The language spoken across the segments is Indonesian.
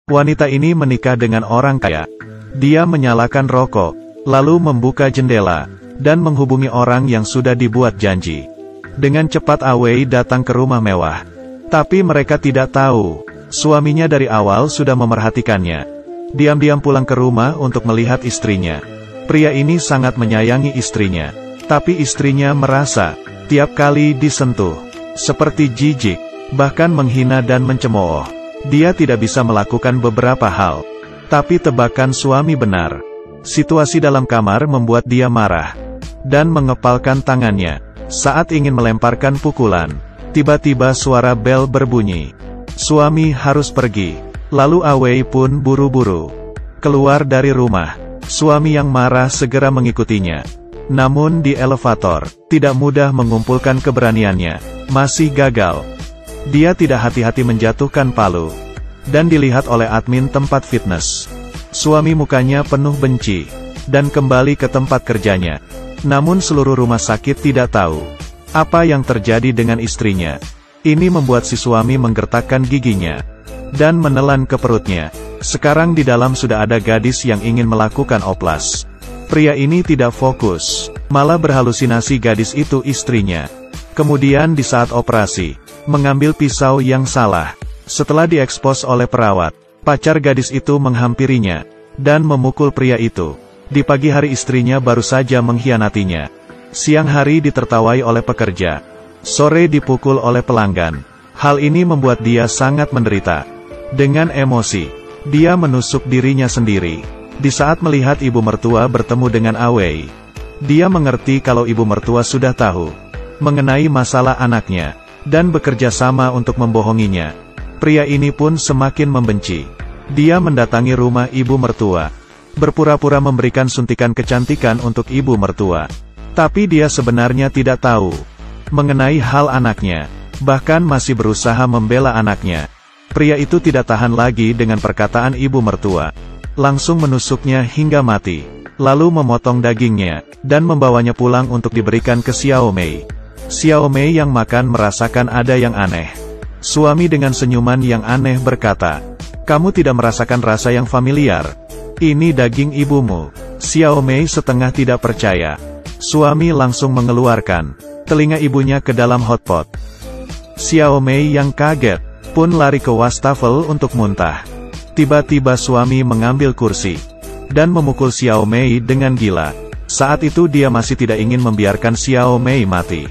Wanita ini menikah dengan orang kaya. Dia menyalakan rokok, lalu membuka jendela, dan menghubungi orang yang sudah dibuat janji. Dengan cepat Awei datang ke rumah mewah. Tapi mereka tidak tahu, suaminya dari awal sudah memerhatikannya. Diam-diam pulang ke rumah untuk melihat istrinya. Pria ini sangat menyayangi istrinya. Tapi istrinya merasa, tiap kali disentuh, seperti jijik, bahkan menghina dan mencemooh. Dia tidak bisa melakukan beberapa hal. Tapi tebakan suami benar. Situasi dalam kamar membuat dia marah. Dan mengepalkan tangannya. Saat ingin melemparkan pukulan. Tiba-tiba suara bel berbunyi. Suami harus pergi. Lalu Awei pun buru-buru keluar dari rumah. Suami yang marah segera mengikutinya. Namun di elevator, tidak mudah mengumpulkan keberaniannya. Masih gagal. Dia tidak hati-hati menjatuhkan palu. Dan dilihat oleh admin tempat fitness. Suami mukanya penuh benci. Dan kembali ke tempat kerjanya. Namun seluruh rumah sakit tidak tahu apa yang terjadi dengan istrinya. Ini membuat si suami menggertakkan giginya. Dan menelan ke perutnya. Sekarang di dalam sudah ada gadis yang ingin melakukan oplas. Pria ini tidak fokus. Malah berhalusinasi gadis itu istrinya. Kemudian di saat operasi, mengambil pisau yang salah. Setelah diekspos oleh perawat, pacar gadis itu menghampirinya, dan memukul pria itu. Di pagi hari istrinya baru saja mengkhianatinya. Siang hari ditertawai oleh pekerja. Sore dipukul oleh pelanggan. Hal ini membuat dia sangat menderita. Dengan emosi, dia menusuk dirinya sendiri. Di saat melihat ibu mertua bertemu dengan Awei, dia mengerti kalau ibu mertua sudah tahu mengenai masalah anaknya, dan bekerja sama untuk membohonginya. Pria ini pun semakin membenci. Dia mendatangi rumah ibu mertua. Berpura-pura memberikan suntikan kecantikan untuk ibu mertua. Tapi dia sebenarnya tidak tahu mengenai hal anaknya. Bahkan masih berusaha membela anaknya. Pria itu tidak tahan lagi dengan perkataan ibu mertua. Langsung menusuknya hingga mati. Lalu memotong dagingnya, dan membawanya pulang untuk diberikan ke Xiao Mei. Xiao Mei yang makan merasakan ada yang aneh. Suami dengan senyuman yang aneh berkata, "Kamu tidak merasakan rasa yang familiar? Ini daging ibumu." Xiao Mei setengah tidak percaya. Suami langsung mengeluarkan telinga ibunya ke dalam hotpot. Xiao Mei yang kaget, pun lari ke wastafel untuk muntah. Tiba-tiba suami mengambil kursi, dan memukul Xiao Mei dengan gila. Saat itu dia masih tidak ingin membiarkan Xiao Mei mati.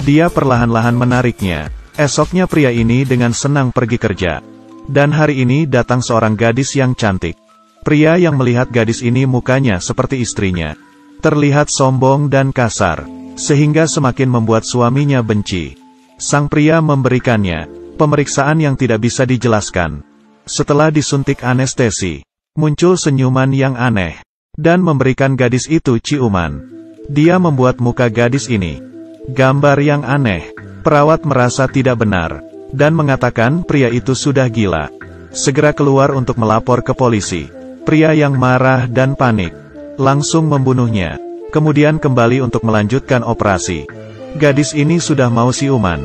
Dia perlahan-lahan menariknya. Esoknya pria ini dengan senang pergi kerja. Dan hari ini datang seorang gadis yang cantik. Pria yang melihat gadis ini mukanya seperti istrinya. Terlihat sombong dan kasar, sehingga semakin membuat suaminya benci. Sang pria memberikannya pemeriksaan yang tidak bisa dijelaskan. Setelah disuntik anestesi, muncul senyuman yang aneh, dan memberikan gadis itu ciuman. Dia membuat muka gadis ini gambar yang aneh. Perawat merasa tidak benar, dan mengatakan pria itu sudah gila. Segera keluar untuk melapor ke polisi. Pria yang marah dan panik langsung membunuhnya. Kemudian kembali untuk melanjutkan operasi. Gadis ini sudah mau siuman.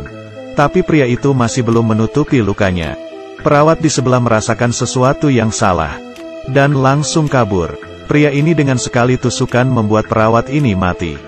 Tapi pria itu masih belum menutupi lukanya. Perawat di sebelah merasakan sesuatu yang salah, dan langsung kabur. Pria ini dengan sekali tusukan membuat perawat ini mati.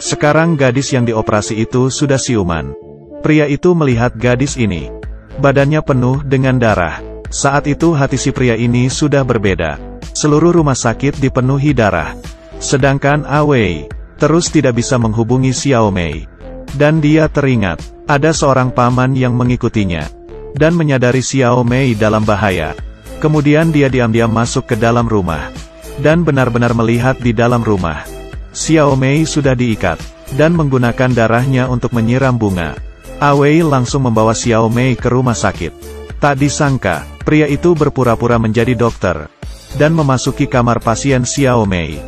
Sekarang gadis yang dioperasi itu sudah siuman. Pria itu melihat gadis ini. Badannya penuh dengan darah. Saat itu hati si pria ini sudah berbeda. Seluruh rumah sakit dipenuhi darah. Sedangkan Awei terus tidak bisa menghubungi Xiao Mei. Dan dia teringat, ada seorang paman yang mengikutinya. Dan menyadari Xiao Mei dalam bahaya. Kemudian dia diam-diam masuk ke dalam rumah. Dan benar-benar melihat di dalam rumah. Xiao Mei sudah diikat. Dan menggunakan darahnya untuk menyiram bunga. Awei langsung membawa Xiao Mei ke rumah sakit. Tak disangka, pria itu berpura-pura menjadi dokter. Dan memasuki kamar pasien Xiao Mei.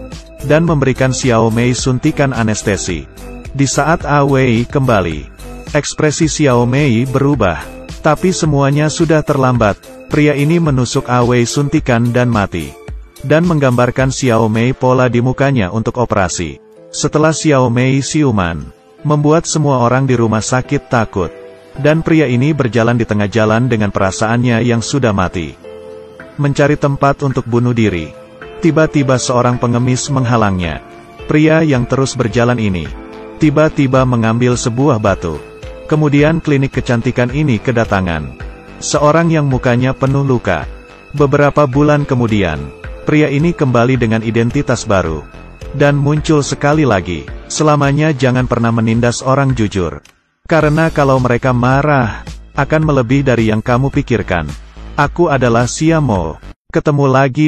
Dan memberikan Xiao Mei suntikan anestesi. Di saat Awei kembali, ekspresi Xiao Mei berubah. Tapi semuanya sudah terlambat. Pria ini menusuk Awei suntikan dan mati. Dan menggambarkan Xiao Mei pola di mukanya untuk operasi. Setelah Xiao Mei siuman, membuat semua orang di rumah sakit takut. Dan pria ini berjalan di tengah jalan dengan perasaannya yang sudah mati. mencari tempat untuk bunuh diri. Tiba-tiba seorang pengemis menghalangnya. Pria yang terus berjalan ini tiba-tiba mengambil sebuah batu. Kemudian klinik kecantikan ini kedatangan seorang yang mukanya penuh luka. Beberapa bulan kemudian, pria ini kembali dengan identitas baru. Dan muncul sekali lagi. Selamanya jangan pernah menindas orang jujur. Karena kalau mereka marah, akan melebihi dari yang kamu pikirkan. Aku adalah Siamo. Ketemu lagi.